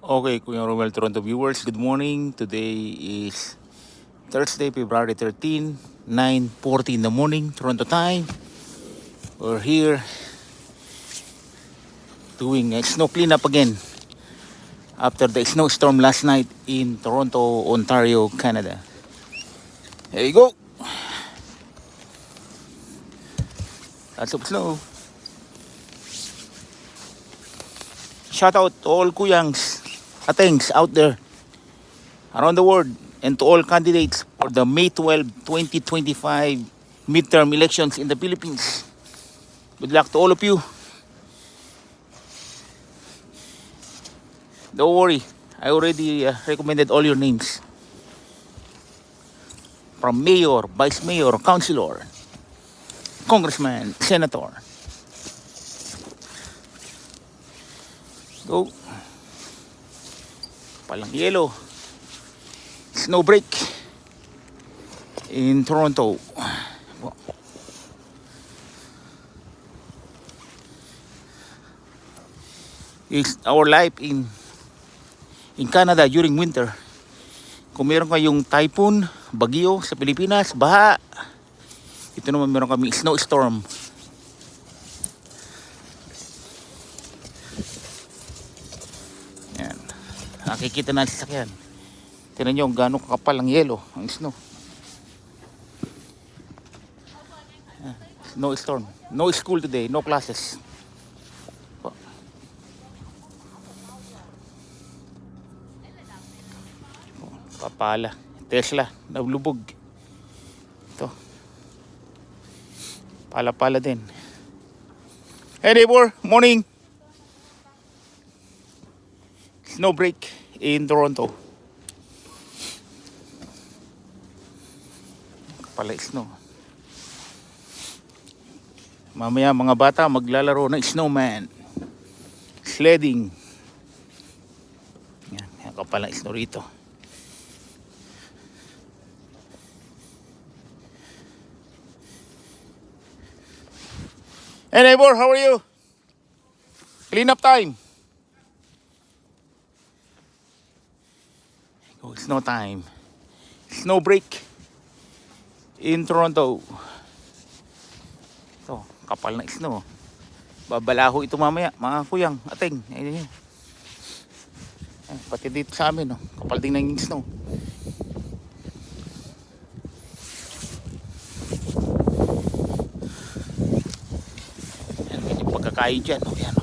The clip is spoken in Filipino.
Okay, Kuya Romel, Toronto viewers, good morning. Today is Thursday, February 13, 9:40 in the morning, Toronto time. We're here doing a snow cleanup again after the snowstorm last night in Toronto, Ontario, Canada. Here you go. Lots of snow. Shout out to all Kuyangs, Atengs out there around the world and to all candidates for the May 12, 2025 midterm elections in the Philippines. Good luck to all of you. Don't worry, I already recommended all your names. From mayor, vice mayor, councilor, congressman, senator. Go. Palang yelo. Snow break in Toronto. It's our life in Canada during winter. Kung meron kayong typhoon, bagyo sa Pilipinas, baha. Ito naman meron kami snowstorm. Yan. Nakikita natin sa sakyan. Tingnan nyo kung gaano kakapal ang yelo, ang snow. Snowstorm. No school today, no classes. Papala. Tesla, naglubog. Ito. Pala-pala din. Hey neighbor, morning. Snow break in Toronto. Pala snow. Mamaya mga bata maglalaro ng snowman. Sledding. Yan, yan kapala snow rito. Hey neighbor, how are you? Clean up time. Oh, snow time. Snow break in Toronto. Ito, kapal na snow. Babalaho ito mamaya, mga kuyang, ating. Ayun yun. Pati dito sa amin, no? Kapal din ng snow. Yan, yung pagkakain dyan. Oh, yan.